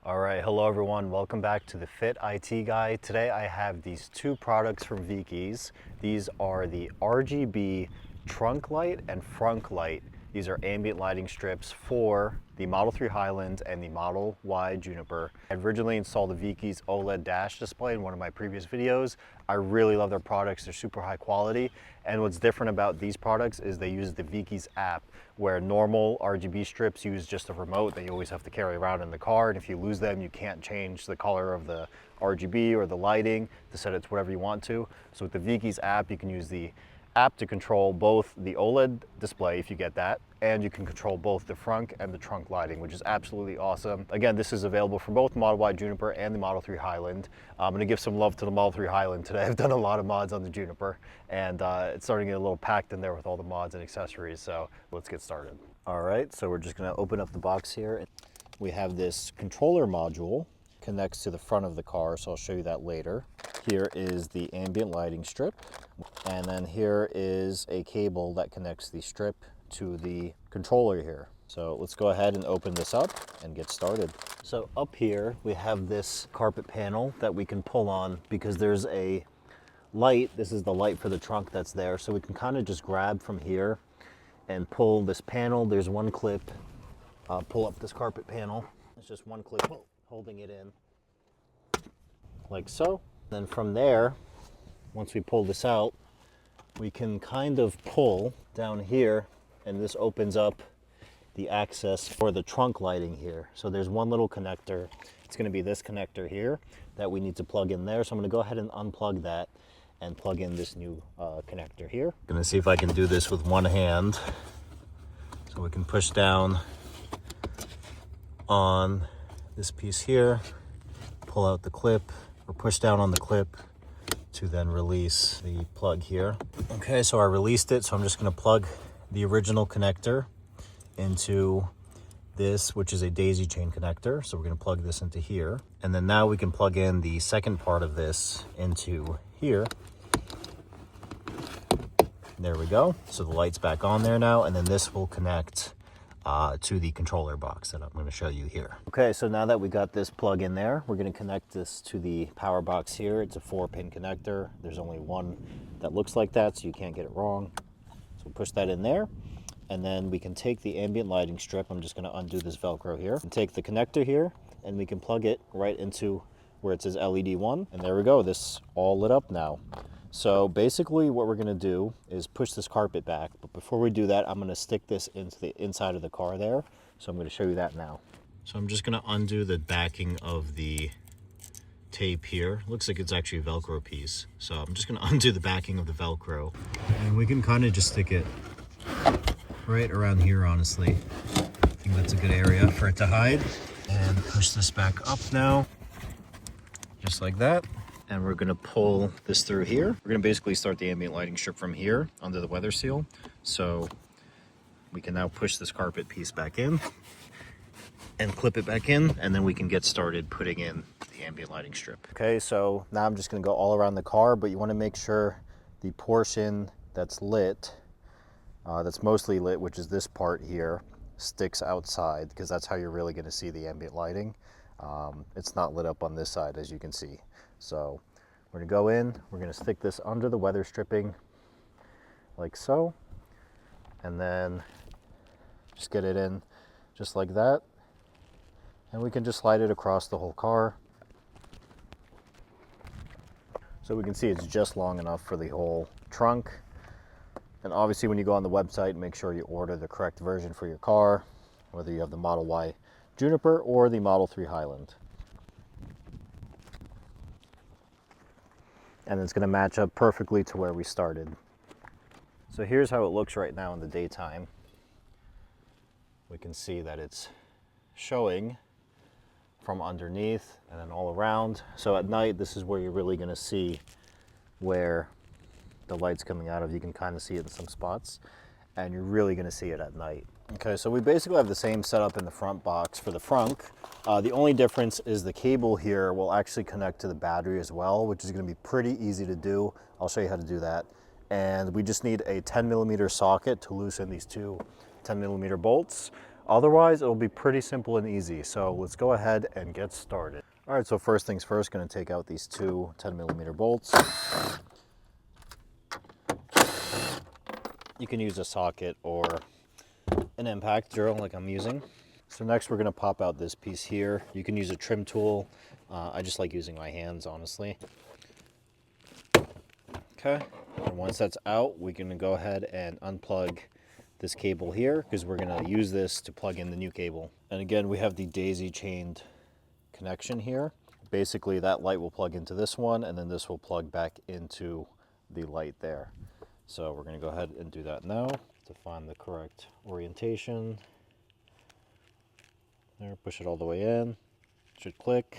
All right, hello everyone. Welcome back to the Fit IT Guy. Today I have these two products from Veekys. These are the RGB trunk light and frunk light. These are ambient lighting strips for the Model 3 Highland and the Model Y Juniper. I originally installed the Veekys OLED dash display in one of my previous videos. I really love their products. They're super high quality. And what's different about these products is they use the Veekys app, where normal RGB strips use just a remote that you always have to carry around in the car. And if you lose them, you can't change the color of the RGB or the lighting to set it to whatever you want to. So with the Veekys app, you can use the app to control both the OLED display, if you get that, and you can control both the frunk and the trunk lighting, which is absolutely awesome. Again, this is available for both Model Y Juniper and the Model 3 Highland. I'm gonna give some love to the Model 3 Highland today. I've done a lot of mods on the Juniper, and it's starting to get a little packed in there with all the mods and accessories, so let's get started. All right, so we're just gonna open up the box here. We have this controller module, connects to the front of the car, so I'll show you that later. Here is the ambient lighting strip, and then here is a cable that connects the strip to the controller here. So let's go ahead and open this up and get started. So up here we have this carpet panel that we can pull on because there's a light. This is the light for the trunk that's there, so we can kind of just grab from here and pull this panel. There's one clip, pull up this carpet panel. It's just one clip holding it in like so. Then from there, once we pull this out, we can kind of pull down here, and this opens up the access for the trunk lighting here. So there's one little connector. It's going to be this connector here that we need to plug in there. So I'm going to go ahead and unplug that and plug in this new connector here. I'm going to see if I can do this with one hand. So we can push down on this piece here, pull out the clip, or push down on the clip to then release the plug here. Okay, so I released it, so I'm just gonna plug the original connector into this, which is a daisy chain connector. So we're gonna plug this into here. And then now we can plug in the second part of this into here. There we go. So the light's back on there now, and then this will connect to the controller box that I'm going to show you here. Okay, so now that we got this plug in there, we're going to connect this to the power box here. It's a 4-pin connector. There's only one that looks like that, so you can't get it wrong. So we'll push that in there, and then we can take the ambient lighting strip. I'm just going to undo this Velcro here, and take the connector here, and we can plug it right into where it says LED 1, and there we go. This all lit up now. So basically what we're gonna do is push this carpet back, but before we do that, I'm gonna stick this into the inside of the car there. So I'm gonna show you that now. So I'm just gonna undo the backing of the tape here. Looks like it's actually a Velcro piece. So I'm just gonna undo the backing of the Velcro. And we can kind of just stick it right around here, honestly. I think that's a good area for it to hide. And push this back up now, just like that. And we're gonna pull this through here. We're gonna basically start the ambient lighting strip from here under the weather seal. So we can now push this carpet piece back in and clip it back in, and then we can get started putting in the ambient lighting strip. Okay, so now I'm just gonna go all around the car, but you wanna make sure the portion that's lit, that's mostly lit, which is this part here, sticks outside, because that's how you're really gonna see the ambient lighting. It's not lit up on this side, as you can see. So we're gonna go in, we're gonna stick this under the weather stripping like so, and then just get it in just like that, and we can just slide it across the whole car. So we can see it's just long enough for the whole trunk. And obviously when you go on the website, make sure you order the correct version for your car, whether you have the Model Y Juniper or the Model 3 Highland. And it's going to match up perfectly to where we started. So here's how it looks right now in the daytime. We can see that it's showing from underneath and then all around. So at night, this is where you're really going to see where the light's coming out of. You can kind of see it in some spots, and you're really going to see it at night. Okay, so we basically have the same setup in the front box for the frunk. The only difference is the cable here will actually connect to the battery as well, which is going to be pretty easy to do. I'll show you how to do that. And we just need a 10mm socket to loosen these two 10mm bolts. Otherwise, it'll be pretty simple and easy. So let's go ahead and get started. All right, so first things first, gonna take out these two 10mm bolts. You can use a socket or an impact drill like I'm using. So next we're gonna pop out this piece here. You can use a trim tool. I just like using my hands, honestly. Okay, and once that's out, we can go ahead and unplug this cable here because we're gonna use this to plug in the new cable. And again, we have the daisy chained connection here. Basically that light will plug into this one and then this will plug back into the light there. So we're gonna go ahead and do that now to find the correct orientation. There, push it all the way in, should click.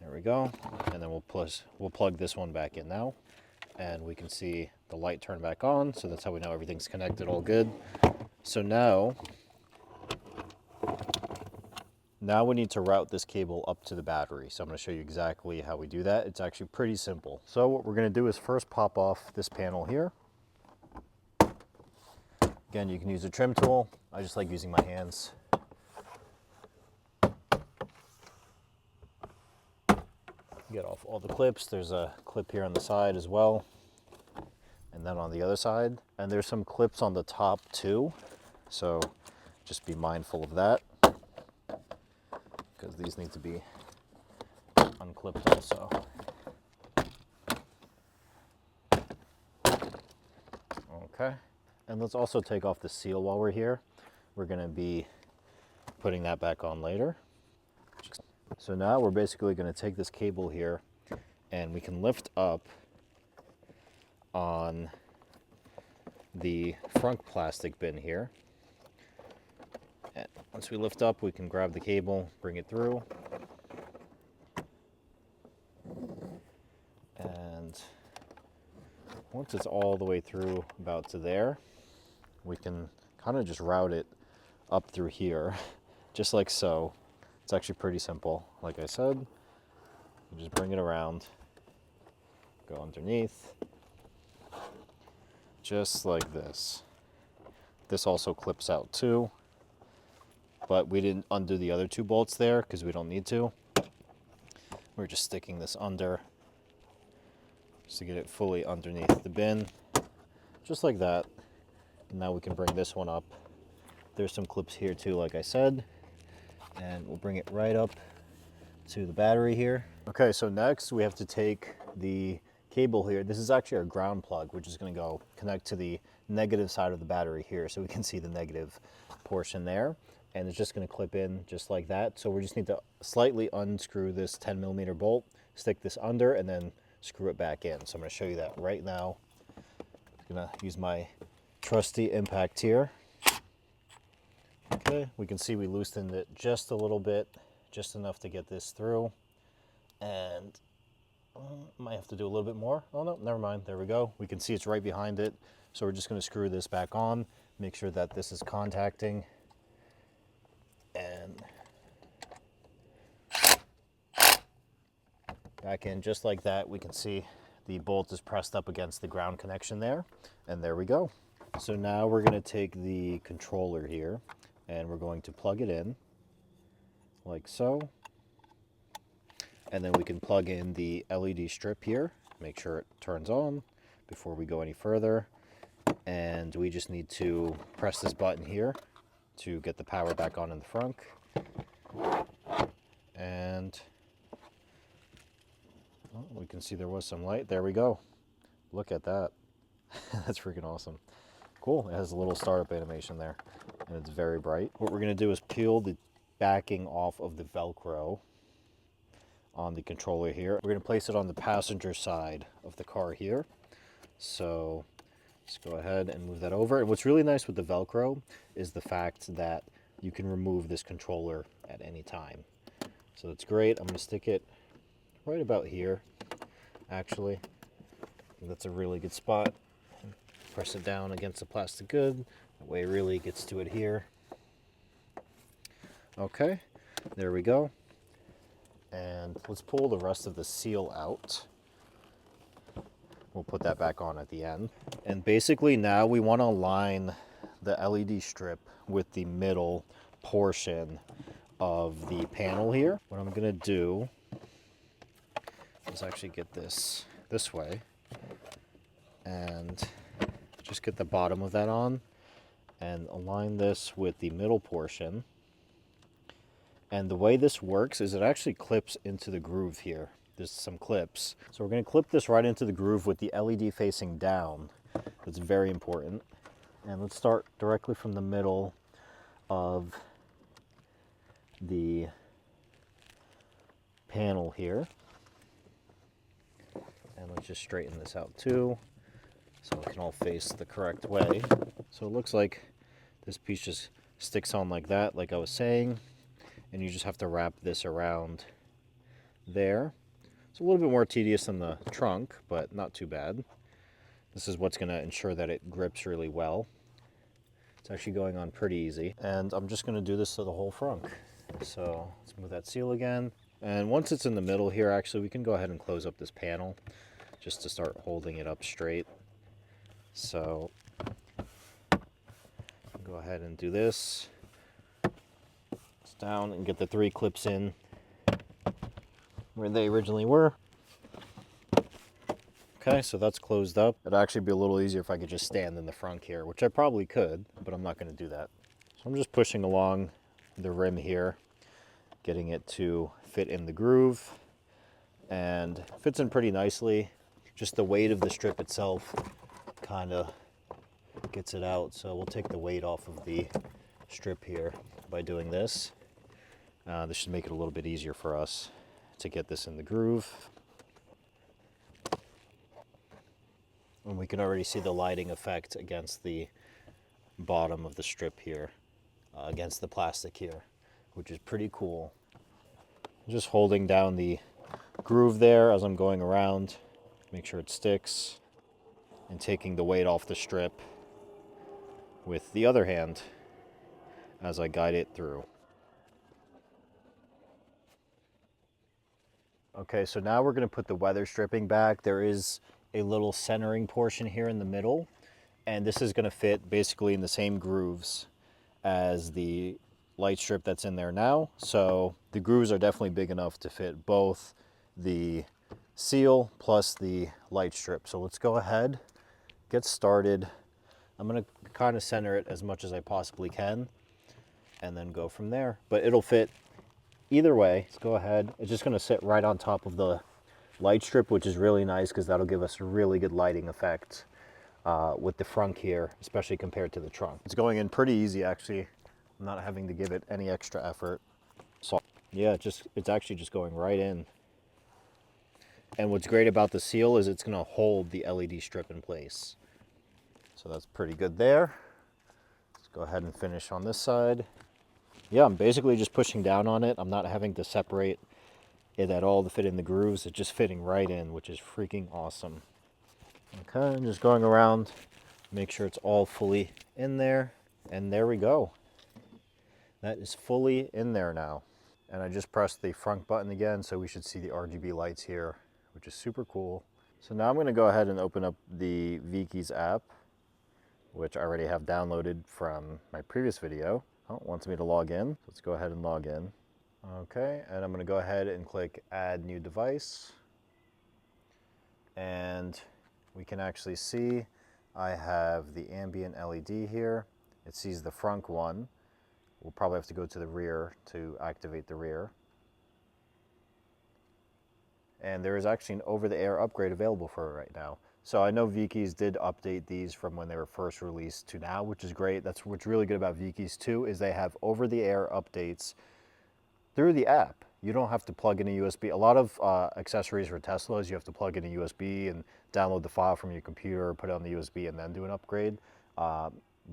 There we go. And then we'll plug this one back in now. And we can see the light turn back on. So that's how we know everything's connected all good. So now we need to route this cable up to the battery. So I'm gonna show you exactly how we do that. It's actually pretty simple. So what we're gonna do is first pop off this panel here. Again, you can use a trim tool. I just like using my hands. Get off all the clips. There's a clip here on the side as well, and then on the other side. And there's some clips on the top too, so just be mindful of that because these need to be unclipped also. Okay, and let's also take off the seal while we're here. We're going to be putting that back on later. So now we're basically going to take this cable here and we can lift up on the Frunk plastic bin here. And once we lift up, we can grab the cable, bring it through. And once it's all the way through about to there, we can kind of just route it up through here, just like so. It's actually pretty simple. Like I said, you just bring it around, go underneath, just like this. This also clips out too, but we didn't undo the other two bolts there because we don't need to. We're just sticking this under just to get it fully underneath the bin, just like that. And now we can bring this one up. There's some clips here too, like I said. And we'll bring it right up to the battery here. Okay, so next we have to take the cable here. This is actually our ground plug, which is going to go connect to the negative side of the battery here, so we can see the negative portion there. And it's just going to clip in just like that. So we just need to slightly unscrew this 10mm bolt, stick this under, and then screw it back in. So I'm going to show you that right now. I'm going to use my trusty impact here. Okay, we can see we loosened it just a little bit, just enough to get this through. And might have to do a little bit more. Oh no, never mind, there we go. We can see it's right behind it. So we're just gonna screw this back on, make sure that this is contacting. And back in just like that. We can see the bolt is pressed up against the ground connection there. And there we go. So now we're gonna take the controller here and we're going to plug it in like so. And then we can plug in the LED strip here, make sure it turns on before we go any further. And we just need to press this button here to get the power back on in the Frunk. And oh, we can see there was some light. There we go. Look at that. That's freaking awesome. Cool, it has a little startup animation there, and it's very bright. What we're gonna do is peel the backing off of the Velcro on the controller here. We're gonna place it on the passenger side of the car here. So let's go ahead and move that over. And what's really nice with the Velcro is the fact that you can remove this controller at any time. So that's great. I'm gonna stick it right about here, actually. That's a really good spot. Press it down against the plastic good. That way it really gets to adhere. Okay, there we go. And let's pull the rest of the seal out. We'll put that back on at the end. And basically now we want to align the LED strip with the middle portion of the panel here. What I'm gonna do is actually get this way and just get the bottom of that on and align this with the middle portion. And the way this works is it actually clips into the groove here. There's some clips. So we're gonna clip this right into the groove with the LED facing down. That's very important. And let's start directly from the middle of the panel here. And let's just straighten this out too, so it can all face the correct way. So it looks like this piece just sticks on like that, like I was saying, and you just have to wrap this around there. It's a little bit more tedious than the trunk, but not too bad. This is what's going to ensure that it grips really well. It's actually going on pretty easy. And I'm just going to do this to the whole frunk. So let's move that seal again. And once it's in the middle here, actually, we can go ahead and close up this panel just to start holding it up straight. So go ahead and do this. It's down and get the 3 clips in where they originally were. Okay, so that's closed up. It'd actually be a little easier if I could just stand in the front here, which I probably could, but I'm not going to do that. So I'm just pushing along the rim here, getting it to fit in the groove, and fits in pretty nicely. Just the weight of the strip itself kind of gets it out. So we'll take the weight off of the strip here by doing this. This should make it a little bit easier for us to get this in the groove. And we can already see the lighting effect against the bottom of the strip here, against the plastic here, which is pretty cool. Just holding down the groove there as I'm going around, make sure it sticks, and taking the weight off the strip with the other hand as I guide it through. Okay, so now we're going to put the weather stripping back. There is a little centering portion here in the middle, and this is going to fit basically in the same grooves as the light strip that's in there now. So the grooves are definitely big enough to fit both the seal plus the light strip. So let's go ahead, get started. I'm going to kind of center it as much as I possibly can and then go from there, but it'll fit either way. Let's go ahead. It's just going to sit right on top of the light strip, which is really nice because that'll give us a really good lighting effect with the frunk here, especially compared to the trunk. It's going in pretty easy, actually. I'm not having to give it any extra effort. So yeah, it's actually just going right in. And what's great about the seal is it's going to hold the LED strip in place. So that's pretty good there. Let's go ahead and finish on this side. Yeah, I'm basically just pushing down on it. I'm not having to separate it at all to fit in the grooves. It's just fitting right in, which is freaking awesome. Okay, I'm just going around, make sure it's all fully in there, and there we go. That is fully in there now. And I just pressed the front button again, so we should see the RGB lights here, which is super cool. So now I'm going to go ahead and open up the Veekys app, which I already have downloaded from my previous video. Oh, it wants me to log in. Let's go ahead and log in. Okay, and I'm going to go ahead and click Add New Device. And we can actually see I have the Ambient LED here. It sees the Frunk one. We'll probably have to go to the rear to activate the rear. And there is actually an over-the-air upgrade available for it right now. So I know Veekys did update these from when they were first released to now, which is great. That's what's really good about Veekys too, is they have over-the-air updates through the app. You don't have to plug in a USB. A lot of accessories for Teslas, you have to plug in a USB and download the file from your computer, put it on the USB, and then do an upgrade.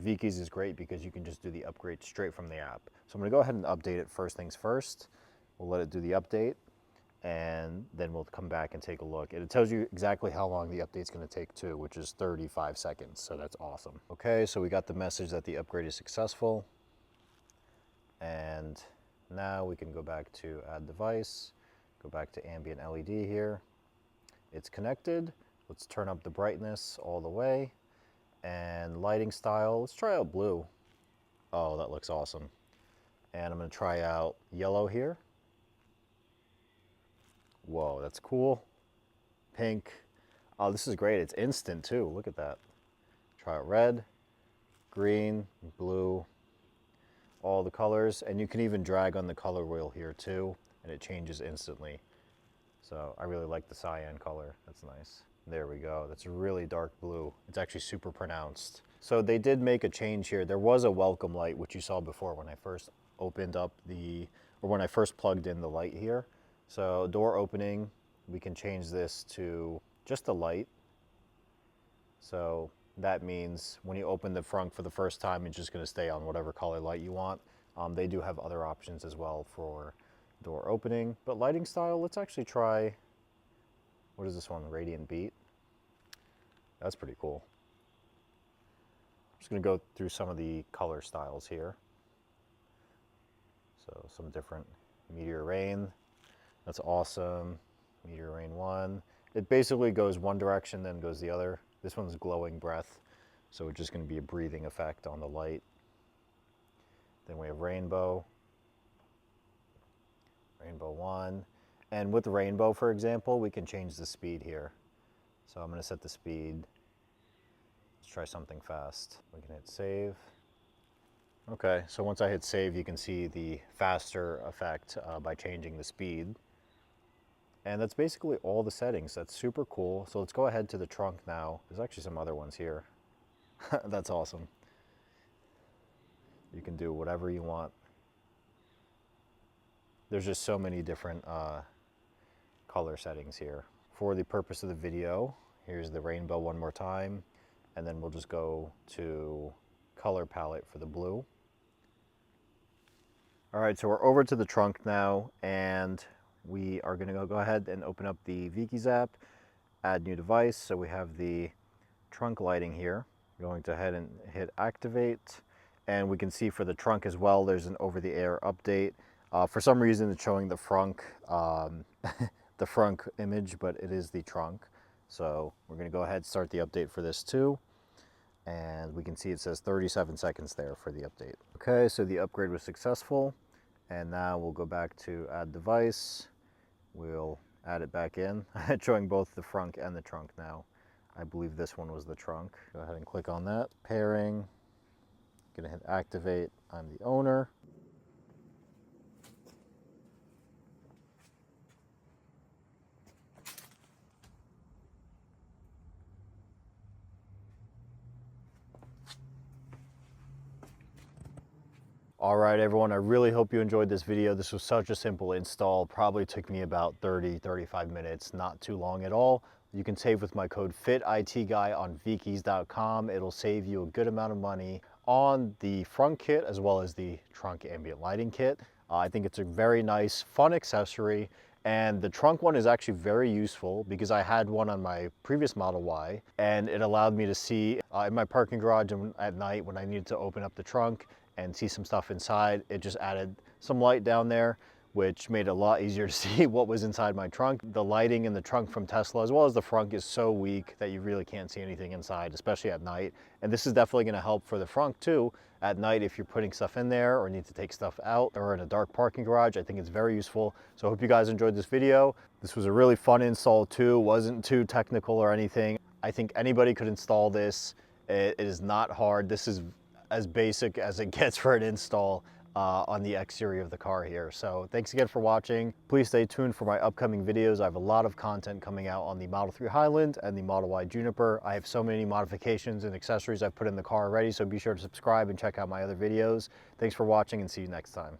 Veekys is great because you can just do the upgrade straight from the app. So I'm going to go ahead and update it first things first. We'll let it do the update, and then we'll come back and take a look. And it tells you exactly how long the update's going to take too, which is 35 seconds. So that's awesome. Okay, so we got the message that the upgrade is successful. And now we can go back to Add Device, go back to Ambient LED here. It's connected. Let's turn up the brightness all the way. And lighting style, let's try out blue. Oh, that looks awesome. And I'm gonna try out yellow here. Whoa, that's cool. Pink. Oh, this is great. It's instant too. Look at that. Try out red, green, blue, all the colors. And you can even drag on the color wheel here too, and it changes instantly. So I really like the cyan color. That's nice. There we go. That's a really dark blue. It's actually super pronounced. So they did make a change here. There was a welcome light, which you saw before when I first opened up or when I first plugged in the light here. So door opening, we can change this to just a light. So that means when you open the frunk for the first time, it's just gonna stay on whatever color light you want. They do have other options as well for door opening, but lighting style, let's actually try, what is this one, Radiant Beat? That's pretty cool. I'm just gonna go through some of the color styles here. So some different Meteor Rain, that's awesome. Meteor Rain 1. It basically goes one direction, then goes the other. This one's Glowing Breath, so it's just gonna be a breathing effect on the light. Then we have Rainbow. Rainbow 1. And with Rainbow, for example, we can change the speed here. So I'm gonna set the speed. Let's try something fast. We can hit save. Okay, so once I hit save, you can see the faster effect by changing the speed. And that's basically all the settings. That's super cool. So let's go ahead to the trunk now. There's actually some other ones here. That's awesome. You can do whatever you want. There's just so many different color settings here. For the purpose of the video, here's the rainbow one more time, and then we'll just go to color palette for the blue. All right, so we're over to the trunk now, and we are gonna go ahead and open up the Veekys app, add new device. So we have the trunk lighting here. Going to head and hit activate, and we can see for the trunk as well, there's an over-the-air update. For some reason, it's showing the Frunk, the Frunk image, but it is the trunk. So we're gonna go ahead and start the update for this too. And we can see it says 37 seconds there for the update. Okay, so the upgrade was successful. And now we'll go back to add device. We'll add it back in. It's showing both the Frunk and the trunk now. I believe this one was the trunk. Go ahead and click on that. Pairing. Gonna hit activate. I'm the owner. All right, everyone, I really hope you enjoyed this video. This was such a simple install. Probably took me about 30-35 minutes, not too long at all. You can save with my code FITITGUY on Veekys.com. It'll save you a good amount of money on the front kit as well as the trunk ambient lighting kit. I think it's a very nice, fun accessory. And the trunk one is actually very useful because I had one on my previous Model Y, and it allowed me to see in my parking garage and at night when I needed to open up the trunk and see some stuff inside. It just added some light down there, which made it a lot easier to see what was inside my trunk. The lighting in the trunk from Tesla, as well as the Frunk, is so weak that you really can't see anything inside, especially at night. And this is definitely gonna help for the Frunk too. At night, if you're putting stuff in there or need to take stuff out or in a dark parking garage, I think it's very useful. So I hope you guys enjoyed this video. This was a really fun install too. Wasn't too technical or anything. I think anybody could install this. It is not hard. This is as basic as it gets for an install on the exterior of the car here. So thanks again for watching. Please stay tuned for my upcoming videos. I have a lot of content coming out on the Model 3 Highland and the Model Y Juniper. I have so many modifications and accessories I've put in the car already, so be sure to subscribe and check out my other videos. Thanks for watching and see you next time.